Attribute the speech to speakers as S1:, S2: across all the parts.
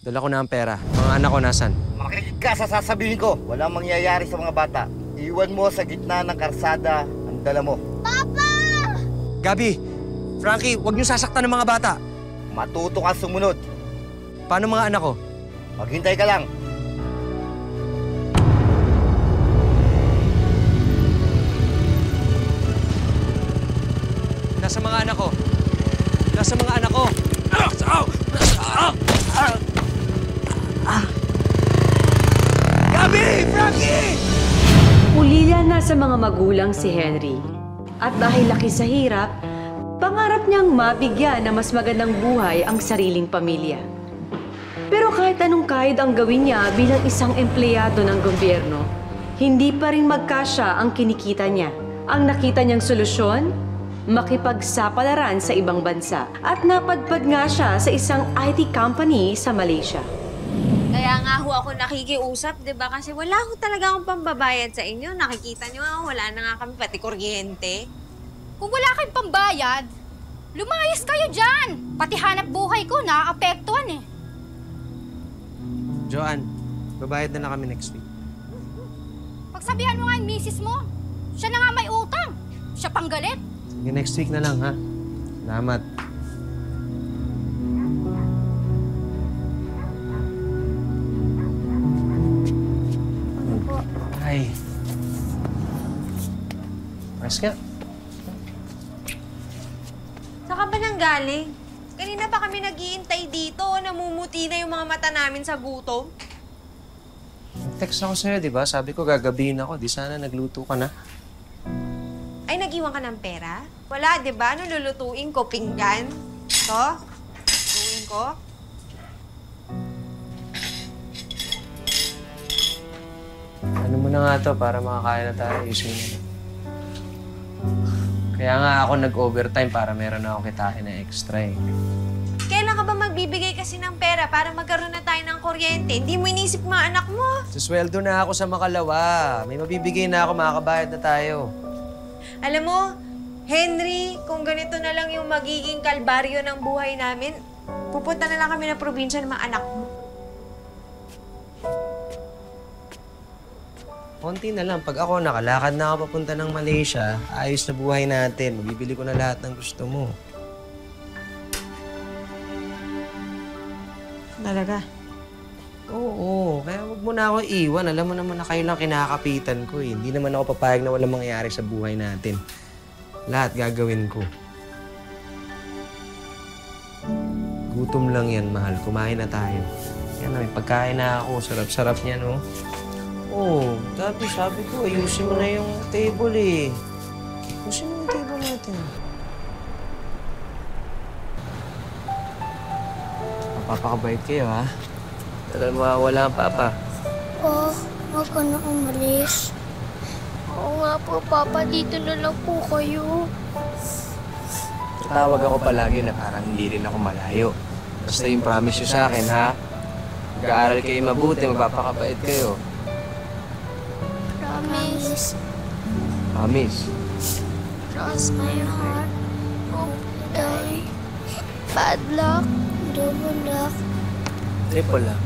S1: Dala ko na ang pera. Mga anak ko nasan?
S2: Makinig ka sa sasabihin ko. Walang mangyayari sa mga bata. Iwan mo sa gitna ng karsada ang dala mo.
S3: Papa!
S1: Gabi! Frankie, huwag niyo sasaktan ng mga bata.
S2: Matuto ka sumunod.
S1: Paano mga anak ko?
S2: Maghintay ka lang.
S1: Nasa mga anak ko? Nasa mga anak ko? Gabi! Frankie!
S4: Ulila na sa mga magulang si Henry. At dahil laki sa hirap, pangarap niyang mabigyan ng mas magandang buhay ang sariling pamilya. Pero kahit anong kahit ang gawin niya bilang isang empleyado ng gobyerno, hindi pa rin magkasya ang kinikita niya. Ang nakita niyang solusyon, makipagsapalaran sa ibang bansa. At napadpad nga siya sa isang IT company sa Malaysia.
S3: Kaya nga ho ako nakikiusap, di ba? Kasi wala ho talaga akong pambabayad sa inyo. Nakikita niyo nga, wala na nga kami pati kuryente.
S5: Kung wala kayong pambayad, lumayas kayo dyan! Pati hanap buhay ko, naaapektuhan eh.
S1: Joanne, babayad na lang kami next week.
S5: Pagsabihan mo nga yung misis mo, siya na nga may utang. Siya pang galit.
S1: Sige, next week na lang, ha? Salamat. Ay. Mas nga.
S3: Saan ka ba nang galing? Kanina pa kami nag-iintay dito. Namumuti na yung mga mata namin sa gutom.
S1: Text ako sa'yo, di ba? Sabi ko gagabihin ako. Di sana nagluto ka na.
S3: Ay, nag-iwan ka ng pera? Wala, di ba? Ano lulutuin ko? Pinggan? Ito? Lulutuin ko?
S1: Ano mo na nga to para makakain na tayo. Ayusin mo. Kaya nga ako nag-overtime para meron na ako kitain na extra eh.
S3: Kailan ka ba magbibigay kasi ng pera para magkaroon na tayo ng kuryente? Hindi mo inisip mga anak mo.
S1: Susweldo na ako sa Makalawa. May mabibigay na ako, makakabayad na tayo.
S3: Alam mo, Henry, kung ganito na lang yung magiging kalbaryo ng buhay namin, pupunta na lang kami ng probinsya ng mga anak mo.
S1: Konti na lang. Pag ako nakalakad na ako papunta ng Malaysia, ayos na buhay natin. Mabibili ko na lahat ng gusto mo.
S3: Talaga?
S1: Oo, kaya wag mo na ako iwan. Alam mo naman na kayo lang kinakapitan ko eh. Hindi naman ako papayag na walang mangyayari sa buhay natin. Lahat gagawin ko. Gutom lang yan, mahal. Kumain na tayo. Yan na, may pagkain na ako. Sarap-sarap niya, no? Oo, dati sabi ko, ayusin mo na yung table eh. Ayusin mo yung table natin. Papakabait kayo, ha? Talagang mawawala ang papa.
S6: Huwag ka na umalis. Oo nga po, Papa. Dito na lang po kayo.
S1: Tatawag ako palagi na parang hindi rin ako malayo. Basta yung promise nyo sa akin, ha? Mag-aaral kayo mabuti, magpapakabait kayo.
S6: Promise.
S1: Promise.
S6: Cross my heart. Hope die. Bad luck. Double luck.
S1: Triple lang.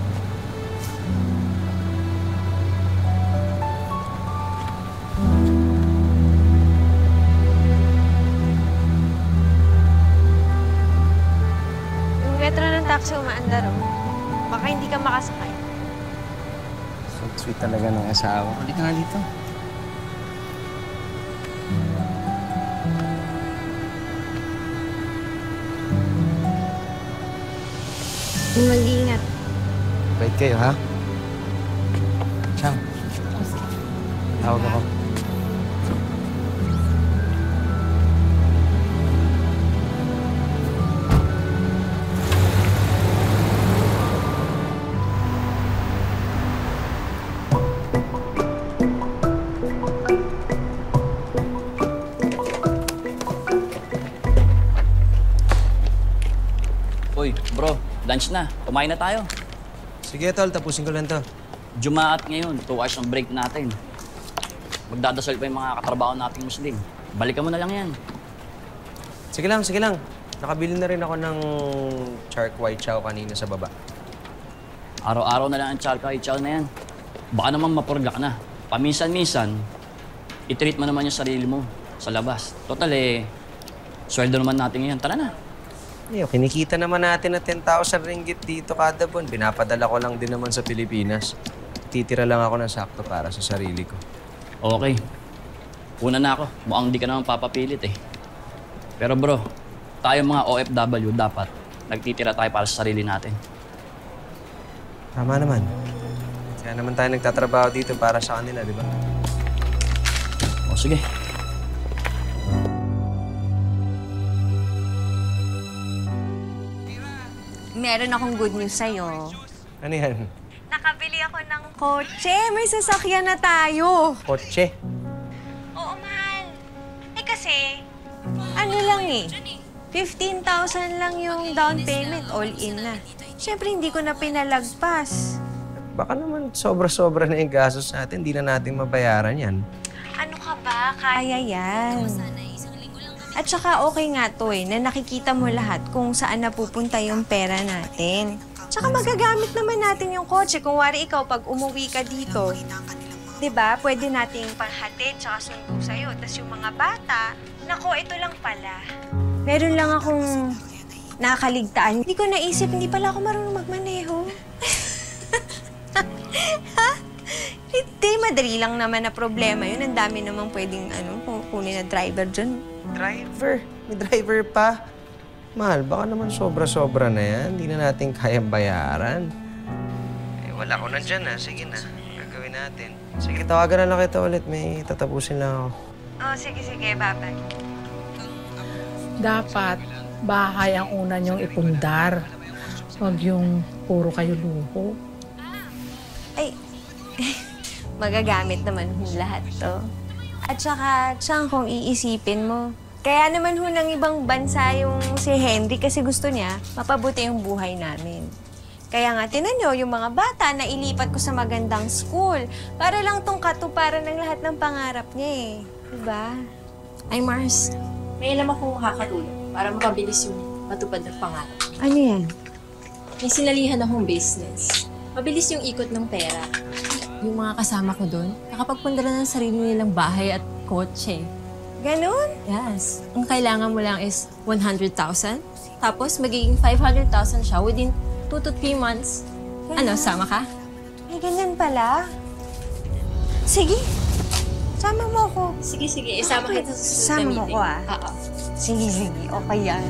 S3: Yung metro ng taxi umaandar, oh. Baka hindi ka makasakay.
S1: So sweet talaga ng asawa ko. Dito nga dito.
S3: Mag-iingat.
S1: Bait kayo, ha? Siyang. Tawag ako.
S7: Uy, bro, lunch na. Kumain na tayo.
S1: Sige, tol. Tapusin ko lang to.
S7: Jumaat ngayon, 2 hours ang break natin. Magdadasal pa yung mga katrabaho nating Muslim. Balikan mo na lang yan.
S1: Sige lang, sige lang. Nakabili na rin ako ng Chark White Chow kanina sa baba.
S7: Araw-araw na lang ang chalka-ichal na yan. Baka naman mapurga ka na. Paminsan-minsan, i-treat mo naman yung sarili mo sa labas. Total sweldo naman natin ngayon. Tara na.
S1: Kinikita naman natin na 10,000 ringgit dito kada buwan. Binapadala ko lang din naman sa Pilipinas. Titira lang ako ng sakto para sa sarili ko.
S7: Okay. Una na ako. Mukhang di ka naman papapilit eh. Pero bro, tayo mga OFW dapat nagtitira tayo para sa sarili natin.
S1: Tama naman. Kaya naman tayo nagtatrabaho dito para sa kanila, di ba?
S7: O sige.
S3: Meron akong good news sa'yo.
S1: Ano yan?
S3: Nakabili ako ng kotse. May sasakyan na tayo.
S1: Kotse?
S3: Oo, mahal. Kasi, ano lang 15,000 lang yung down payment, all in na. Siyempre, hindi ko na pinalagpas.
S1: Baka naman sobra-sobra na yung gastos natin. Hindi na natin mabayaran yan.
S3: Ano ka ba? Kaya yan. At saka okay nga to na nakikita mo lahat kung saan napupunta yung pera natin. Tsaka magagamit naman natin yung kotse. Kung wari ikaw, pag umuwi ka dito, diba, pwede nating panghatid tsaka sundo sa'yo. Tapos yung mga bata, nako, ito lang pala. Meron lang akong nakakaligtaan. Hindi ko naisip, hindi pala ako marunong magmaneho. Ha? Hindi, madali lang naman na problema yun. Ang dami namang pwedeng kunin na driver dyan.
S1: Driver? May driver pa? Mahal, baka naman sobra-sobra na yan. Hindi na natin kayang bayaran. Wala ko na dyan Sige na, gagawin natin. Sige, tawagan na lang kita ulit. May tatapusin lang ako.
S3: Oh, sige, bye-bye.
S8: Dapat bahay ang una niyong ipundar. Huwag yung puro kayo luho.
S3: Ay, magagamit naman lahat to. At saka, kung iisipin mo, kaya naman ng ibang bansa yung si Henry kasi gusto niya mapabuti yung buhay namin. Kaya nga, tinan nyo, yung mga bata na ilipat ko sa magandang school para lang tong katuparan ng lahat ng pangarap niya Diba?
S9: Ay, Mars, may alam akong makakatulong para mapabilis yung matupad ng pangarap.
S3: Ano yan?
S9: May sinalihan akong business. Mabilis yung ikot ng pera. Yung mga kasama ko doon, nakapagpundala ng sarili nilang bahay at kotse.
S3: Ganun?
S9: Yes. Ang kailangan mo lang is 100,000. Tapos magiging 500,000 siya within 2 to 3 months. Ano, sama ka?
S3: Ay, ganyan pala. Sige. Sama mo ako.
S9: Sige. Isama kita sa susunod na
S3: Sama mo
S9: meeting.
S3: ko
S9: Oo.
S3: Sige. Okay yan.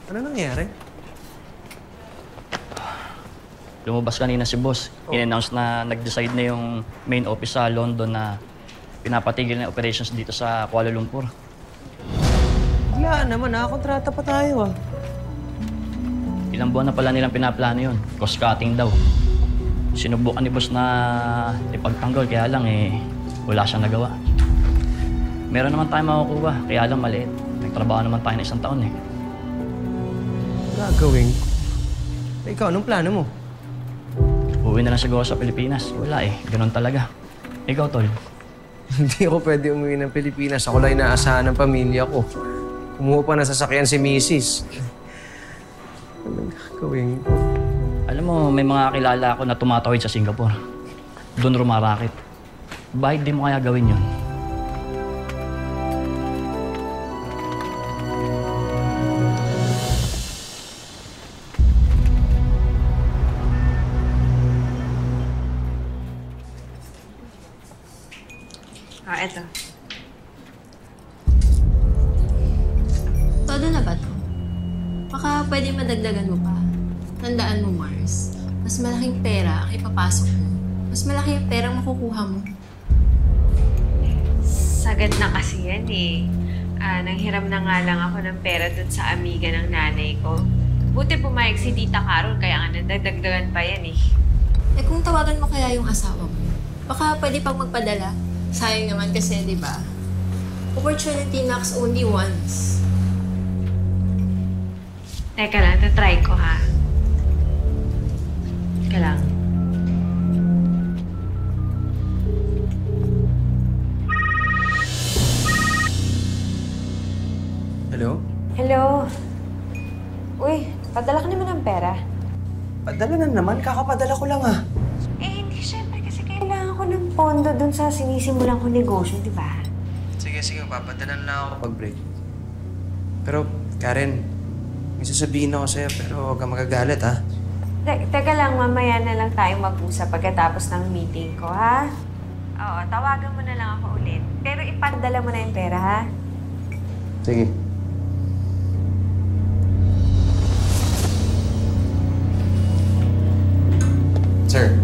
S1: Ano nangyari?
S7: Lumabas kanina si boss. In-announce na nag-decide na yung main office sa London na pinapatigil na operations dito sa Kuala Lumpur.
S1: Wala naman, nakakontrata pa tayo
S7: Ilang buwan na pala nilang pinaplano yun. Cost cutting daw. Sinubukan ni boss na ipagtanggol, kaya lang wala siyang nagawa. Meron naman tayong makukuha, kaya lang maliit. Nagtrabaho naman tayo na 1 taon
S1: Gagawin ko. Ikaw, anong plano mo?
S7: Uwi na lang siguro sa Pilipinas. Wala ganun talaga. Ikaw, Tol.
S1: Hindi ako pwede umuwi ng Pilipinas. Ako lang inaasahan ng pamilya ko. Kumuha pa ng sasakyan si Mrs. Anong gagawin ko?
S7: Alam mo, may mga kilala ako na tumatawid sa Singapore. Doon rumarakit. Bakit di mo kaya gawin yun?
S3: Eto.
S9: Todo na ba to? Baka pwede madagdagan mo pa. Tandaan mo, Mars. Mas malaking pera ang ipapasok mo. Mas malaki yung perang makukuha mo.
S3: Sagad na kasi yan nanghiram na nga lang ako ng pera dun sa amiga ng nanay ko. Buti pumayag si Tita Carol, kaya nga nadagdagan pa yan
S9: Kung tawagan mo kaya yung asawa mo, baka pwede pang magpadala. Sayang naman kasi, di ba? Opportunity knocks only once.
S3: Teka lang, try ko ha. Teka lang.
S1: Hello?
S3: Hello? Uy, padala ka naman ng pera.
S1: Padala na naman. Kakapadala ko lang ah.
S3: Eh, hindi syempre kasi kailangan ko ng pondo dun sa sinisimulan ko negosyo, di ba?
S1: Sige, papadala na lang ako pag break. Pero, Karen, may sasabihin ako sa'yo pero huwag kang magagalit ha.
S3: Teka lang, mamaya na lang tayo mag-usap pagkatapos ng meeting ko, ha? Oo, tawagan mo na lang ako ulit. Pero ipadala mo na yung pera, ha?
S1: Sige. Sir.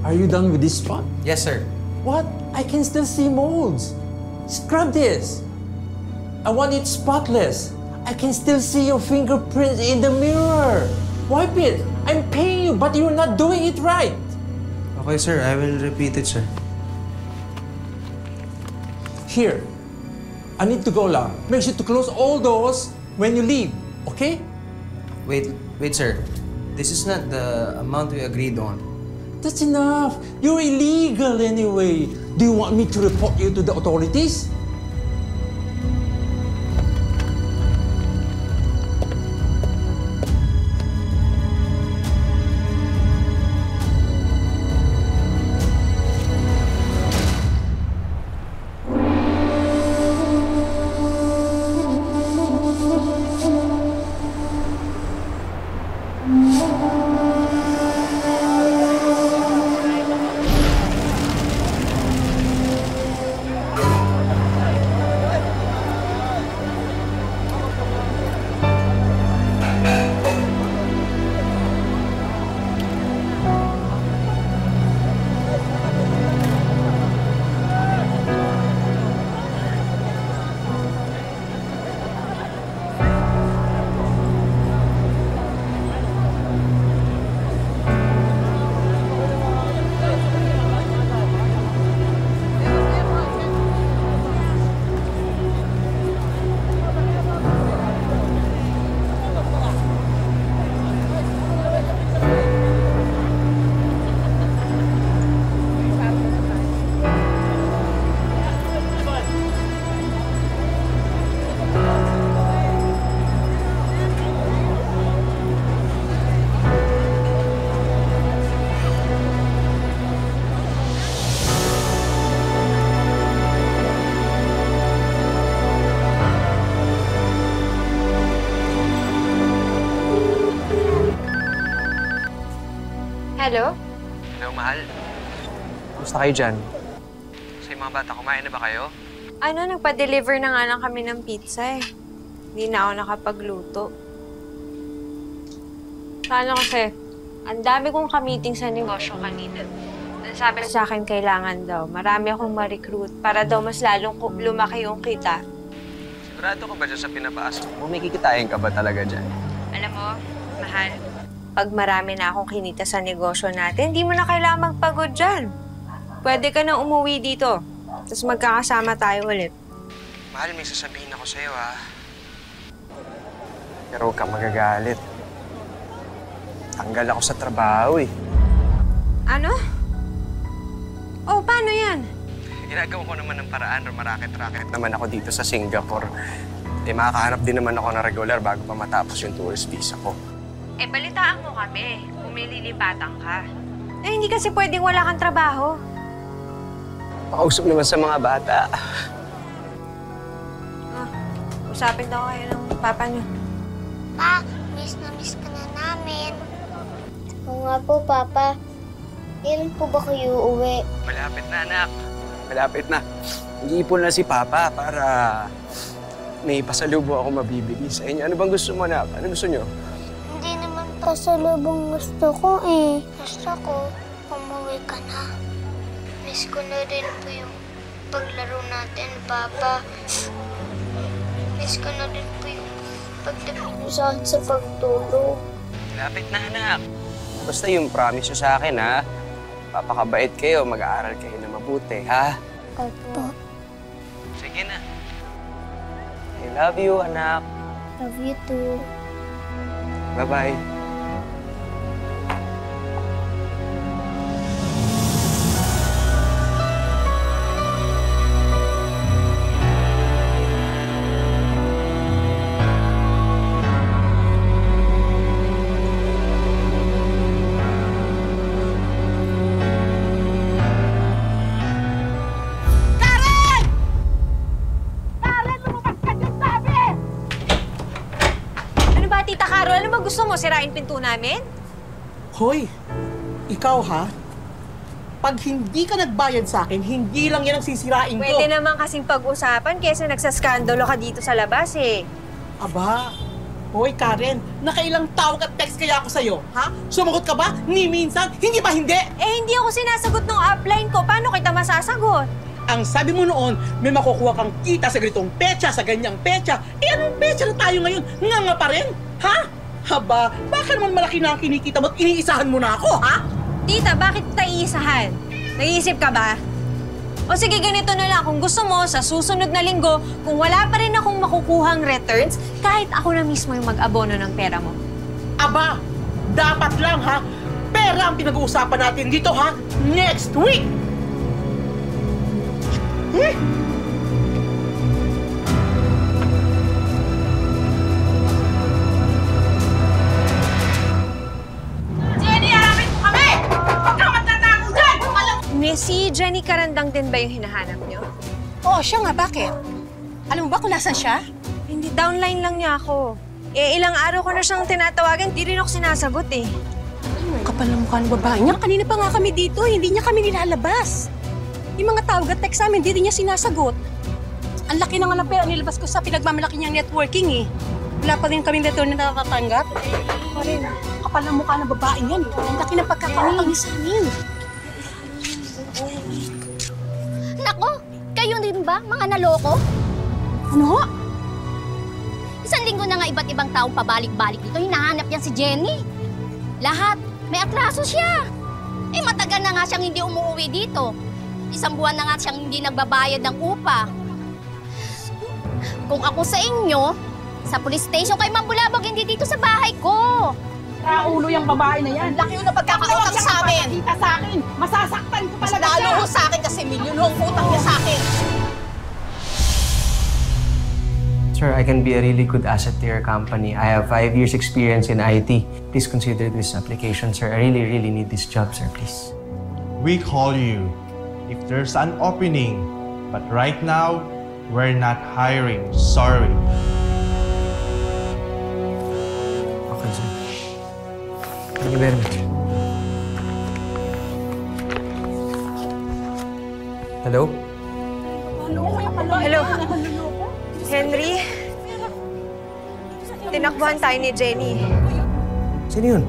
S10: Are you done with this spot?
S1: Yes, sir.
S10: What? I can still see molds. Scrub this. I want it spotless. I can still see your fingerprints in the mirror. Wipe it. I'm paying you, but you're not doing it right.
S1: Okay, sir. I will repeat it, sir.
S10: Here. I need to go now. Make sure to close all doors when you leave, okay?
S1: Wait, sir. This is not the amount we agreed on.
S10: That's enough. You're illegal anyway. Do you want me to report you to the authorities?
S3: Hello?
S1: Hello, mahal. Kumusta kayo dyan? Sa mga bata, kumain na ba kayo?
S3: Ano, nagpa-deliver na nga lang kami ng pizza eh. Hindi na ako nakapagluto. Sana kasi, ang dami kong ka-meeting sa negosyo kanina. Sabi sa akin, kailangan daw. Marami akong ma-recruit para daw mas lalong lumaki yung kita.
S1: Sigurado ka ba dyan sa pinapasok mo? May kikitain ka ba talaga dyan?
S3: Alam mo, mahal, pag marami na akong kinita sa negosyo natin, hindi mo na kailangan magpagod dyan. Pwede ka na umuwi dito. Tapos magkakasama tayo ulit.
S1: Mahal, may sasabihin ako sa'yo, ha? Pero huwag kang magagalit. Tanggal ako sa trabaho, eh.
S3: Ano? Oh, paano yan?
S1: Ginagawa ko naman ng paraan, rumaraket-raket naman ako dito sa Singapore. Eh, makakahanap din naman ako ng regular bago pa matapos yung tourist visa ko.
S3: Eh, balitaan mo kami kung may lilipatan ka. Eh, hindi kasi pwedeng wala kang trabaho.
S1: Pakausap naman sa mga bata.
S3: Usapin daw kayo ng papa niyo.
S6: Pa, miss na miss ka na namin. Oo nga po, Papa. Kailan po ba kayo uuwi?
S1: Malapit na, anak. Malapit na. Nag-iipon na si Papa para may pasalubo ako mabibigay sa inyo. Ano bang gusto mo, anak? Ano gusto nyo?
S6: Hindi naman pasalubong gusto ko eh. Gusto ko, umuwi ka na. Miss ko na rin po yung paglaro natin, Papa. Miss ko na rin po yung pagdating niyo sa akin sa pagtulog.
S1: Malapit na, anak. Basta yung promise nyo sa akin, ha? Papakabait kayo, mag-aaral kayo na mabuti, ha?
S6: Opo.
S1: Sige na. I love you, anak.
S6: Love you too.
S1: Bye-bye.
S3: Ano ba, Tita Carol? Ano ba gusto mo? Sirain pinto namin?
S11: Hoy, ikaw ha? Pag hindi ka nagbayad sa akin, hindi lang yan ang sisirain ko.
S3: Pwede naman kasing pag-usapan kesa nagsaskandalo ka dito sa labas eh.
S11: Aba, hoy Karen, nakailang tawag at text kaya ako sa'yo, ha? Sumagot ka ba? Ni minsan? Hindi ba hindi?
S3: Eh, hindi ako sinasagot ng upline ko. Paano kita masasagot?
S11: Ang sabi mo noon, may makukuha kang kita sa ganitong petsa, sa ganyang petsa. Eh, anong petsa na tayo ngayon? Nga pa rin? Ha? Haba, baka naman malaki na ang kinikita mo at iniisahan mo na ako, ha?
S3: Tita, bakit taisahan? Naiisip ka ba? O sige, ganito na lang. Kung gusto mo, sa susunod na linggo, kung wala pa rin akong makukuhang returns, kahit ako na mismo yung mag-abono ng pera mo.
S11: Aba, dapat lang ha? Pera ang pinag-uusapan natin dito ha? Next week!
S8: Jenny, harapin mo kami! Huwag kang magtatago dyan!
S3: Si Jenny Carandang din ba yung hinahanap niyo?
S8: Oo, siya nga. Bakit? Alam mo ba kung nasan siya?
S3: Hindi, downline lang niya ako. Eh, ilang araw ko na siyang tinatawagan, di rin ako sinasagot eh.
S8: Kapal na mukha ng babae niya. Kanina pa nga kami dito, hindi niya kami nilalabas. Yung mga tawag at text namin, hindi niya sinasagot. Ang laki ng pera nilabas ko sa pinagmamalaki niyang networking eh. Wala pa rin kami return na natatanggap. Kapal na mukha ng babae niyan. Ang laki ng pagkakautang niya sa amin.
S5: Nako, kayo rin ba, mga naloko?
S8: Ano?
S5: Isang linggo na nga iba't ibang taong pabalik-balik dito, hinahanap yan si Jenny. Lahat, may atraso siya. Eh matagal na nga siyang hindi umuwi dito. Isang buwan na nga siyang hindi nagbabayad ng upa. Kung ako sa inyo, sa police station kay Mambulabog, hindi dito sa bahay ko.
S8: Raulo yung babae na yan.
S5: Laki yung napagkakautang sa amin.
S8: Kita sa akin. Masasaktan ko
S5: Mas
S8: talaga
S5: lalo
S8: siya.
S5: ho sa akin kasi milyon ho ang utang niya sa akin.
S1: Sir, I can be a really good asset to your company. I have 5 years experience in IT. Please consider this application, sir. I really need this job, sir, please.
S12: We call you if there's an opening, but right now, we're not hiring. Sorry.
S1: Okay, sir. Thank you very much. Hello?
S3: Hello? Henry? Tinakbuhan tayo ni Jenny.
S1: Sino yun?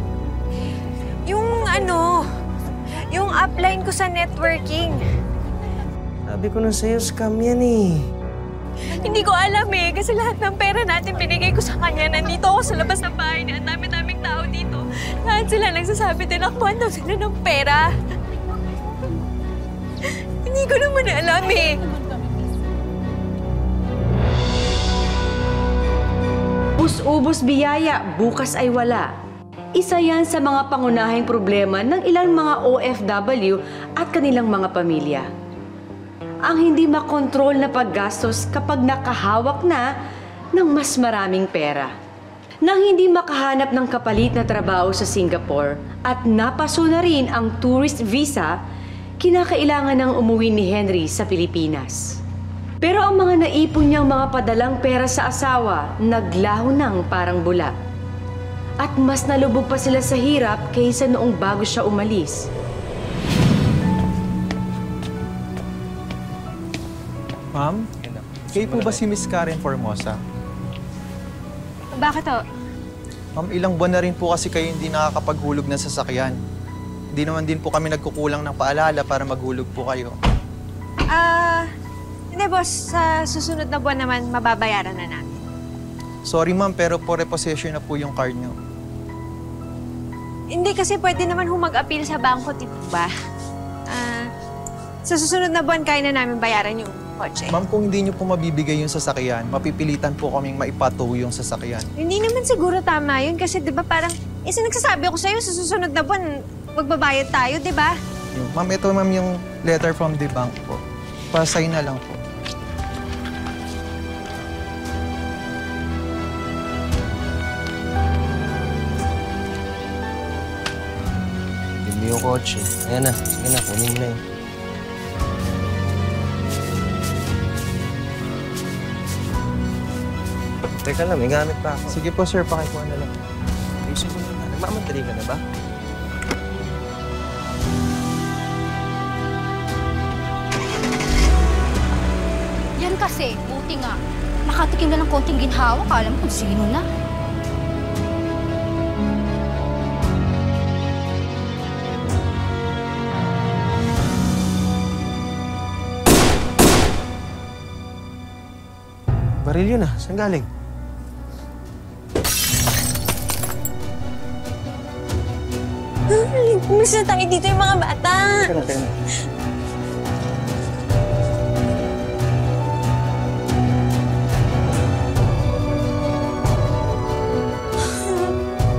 S3: Yung upline ko sa networking.
S1: Sabi ko na sa'yo, scam yan eh.
S3: Hindi ko alam eh, kasi lahat ng pera natin binigay ko sa kanya. Nandito ako sa labas ng bahay niya. Ang dami-daming tao dito. Lahat sila nagsasabi, tinakbuhan daw sila ng pera. Hindi ko naman alam eh.
S4: Ubus-ubos biyaya, bukas ay wala. Isa yan sa mga pangunahing problema ng ilang mga OFW at kanilang mga pamilya. Ang hindi makontrol na paggastos kapag nakahawak na ng mas maraming pera. Nang hindi makahanap ng kapalit na trabaho sa Singapore at napaso na rin ang tourist visa, kinakailangan ng umuwi ni Henry sa Pilipinas. Pero ang mga naipon niyang mga padalang pera sa asawa, naglaho ng parang bula. At mas nalubog pa sila sa hirap kaysa noong bago siya umalis.
S13: Ma'am, kayo po ba si Miss Karen Formosa?
S3: Bakit to?
S13: Ma'am, ilang buwan na rin po kasi kayo hindi nakakapaghulog ng sasakyan. Hindi naman din po kami nagkukulang ng paalala para maghulog po kayo.
S3: Hindi boss, sa susunod na buwan naman mababayaran na namin.
S13: Sorry ma'am, pero po repossession na po yung card nyo.
S3: Hindi kasi pwede naman mag-appeal sa bangko, di ba? Sa susunod na buwan kaya na namin bayaran yung kotse.
S13: Ma'am, kung hindi niyo po mabibigay yung sasakyan, mapipilitan po kaming maipatow yung sasakyan.
S3: Hindi naman siguro tama yun kasi 'di ba parang nagsasabi ako sa'yo sa susunod na buwan magbabayad tayo, 'di ba?
S13: Ma'am, ito ma'am yung letter from the bank po. Pa-sign na lang po.
S1: Hindi yung kotse. Ayan na, sige na, kunin mo na yun. Teka lang, may gamit pa ako.
S13: Sige po sir, pakikuha na lang.
S1: Ayusin mo na. Nagmamadali ka na ba?
S5: Yan kasi, buti nga. Nakatikim na ng konting ginhawa, kala mo kung sino na.
S1: Baril yun ah. Saan galing?
S3: Umalis na tayo dito yung mga bata.
S1: Teka na.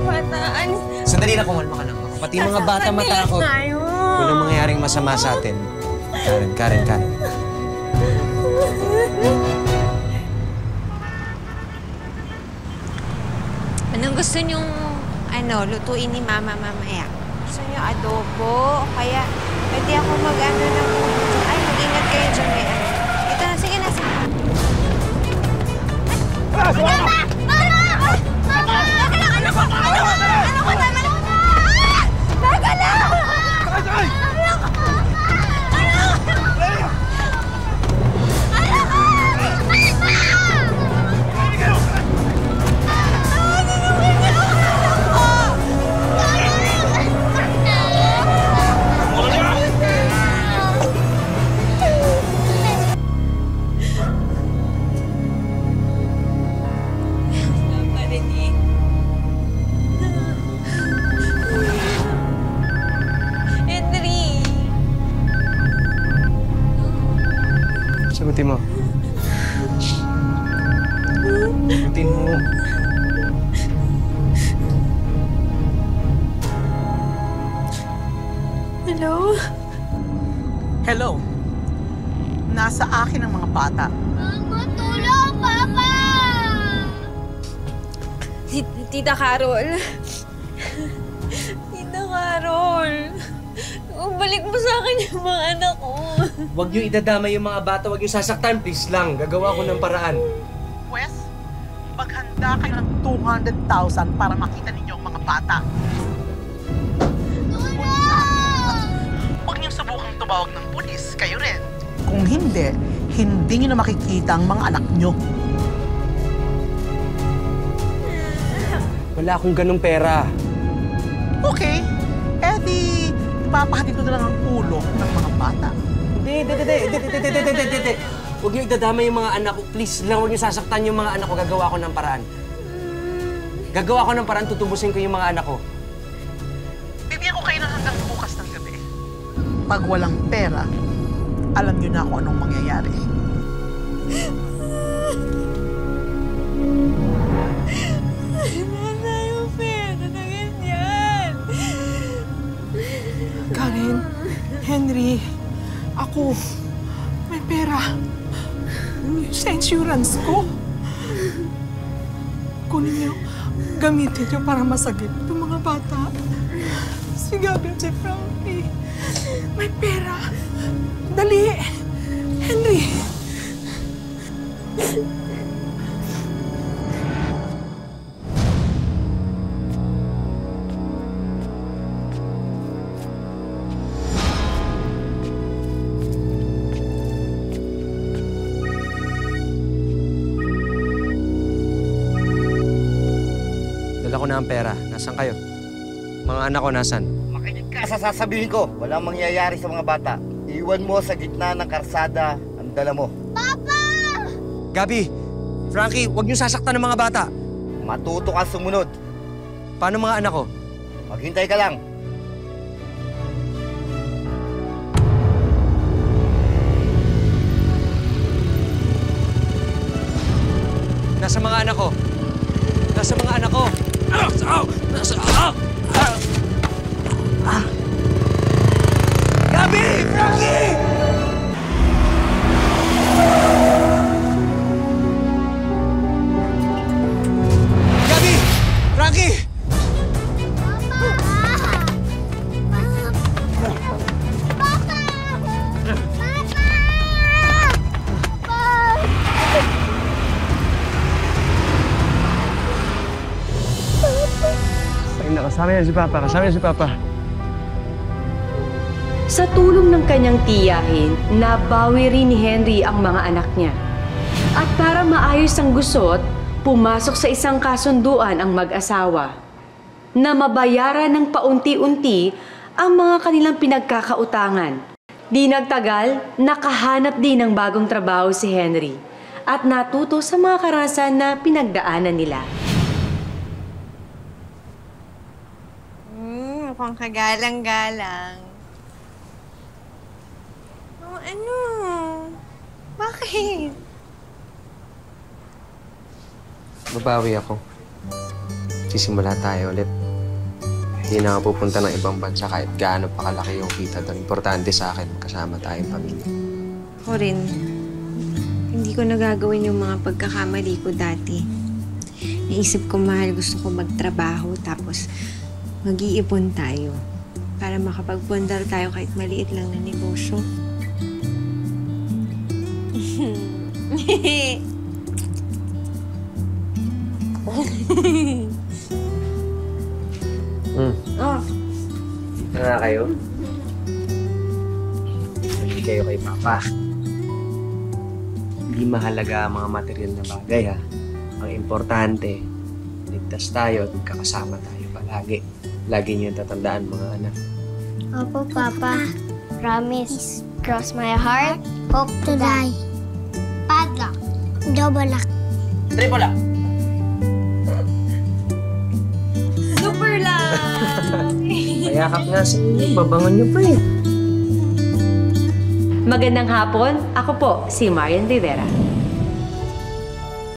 S3: Bataan.
S1: Sandali na, kumalma ka lang. Pati mga bata matakot.
S3: Tayo.
S1: Walang mangyayaring masama sa atin. Karen.
S3: Anong gusto niyong lutuin ni Mama mamaya? Gusto niyo adobo? O kaya pwede ako mag-ingat kayo dyan may ano. Ito na, sige na.
S1: Sagutin mo. Sagutin mo.
S3: Hello?
S11: Hello. Nasa akin ang mga bata.
S5: Mama, tulong, Papa!
S3: Tita Carol. Tita Carol. Balik mo sa akin yung mga anak ko.
S1: Huwag niyo idadama yung mga bata. Huwag niyo sasaktan. Please lang. Gagawa ko ng paraan.
S11: Wes, maghanda kayo ng 200,000 para makita ninyo ang mga bata. Huwag niyong subukang tumawag ng pulis. Kayo rin. Kung hindi, hindi niyo na makikita ang mga anak niyo.
S1: Wala akong ganong pera.
S11: Okay. Eh di, ipapahatid ko na lang ang ulo ng mga bata.
S1: Hindi. Huwag niyo idadama yung mga anak ko. Please lang, huwag niyo sasaktan yung mga anak ko. Gagawa ko ng paraan. Gagawa ko ng paraan, tutubusin ko yung mga anak ko.
S11: Bibigyan ko kayo ng hanggang bukas ng gabi. Pag walang pera, alam niyo na kung anong mangyayari.
S3: Wala yung pera na ganyan.
S11: Karen, Henry, ako, may pera. Sa insurance ko. Kunin niyo, gamitin niyo para masagip itong mga bata. Si Gabi at si Frankie, may pera. Dali! Henry!
S1: Dala ko na ang pera. Nasaan kayo? Mga anak ko, nasan?
S2: Makinig ka sa sasabihin ko. Walang mangyayari sa mga bata. Iwan mo sa gitna ng karsada ang dala mo.
S1: Gabi! Frankie, huwag niyo sasaktan ng mga bata.
S2: Matuto ka sumunod.
S1: Paano mga anak ko?
S2: Maghintay ka lang.
S1: Nasa mga anak ko. Nasa mga anak ko. Gabi! Frankie! Gabi! Frankie! Kasama niya si Papa. Kasama niya si Papa.
S4: Sa tulong ng kanyang tiyahin, nabawi rin ni Henry ang mga anak niya. At para maayos ang gusot, pumasok sa isang kasunduan ang mag-asawa na mabayaran ng paunti-unti ang mga kanilang pinagkakautangan. Di nagtagal, nakahanap din ng bagong trabaho si Henry at natuto sa mga karanasan na pinagdaanan nila.
S3: Mukhang kagalang-galang. Oh, ano? Bakit?
S1: Babawi ako. Sisimula tayo ulit. Hindi na ako pupunta ng ibang bansa kahit gaano pa kalaki yung kita doon. Importante sa akin, kasama tayong pamilya.
S3: Ako rin. Hindi ko nagagawin yung mga pagkakamali ko dati. Naisip ko, mahal, gusto ko magtrabaho tapos mag-iipon tayo para makapagpundar tayo kahit maliit lang na negosyo.
S1: Oh. Dito na kayo. Hindi kayo kay Papa. Hindi mahalaga ang mga material na bagay, ha? Ang importante, ligtas tayo at magkakasama tayo palagi. Lagi niyo tatandaan, mga anak.
S6: Opo, Papa. Promise. Cross my heart. Hope to die. Padlock. Double lock.
S11: Triple lock.
S3: Super lang!
S1: Mayakap nga sa inyo, babangon niyo pa eh.
S4: Magandang hapon, ako po si Marian Rivera.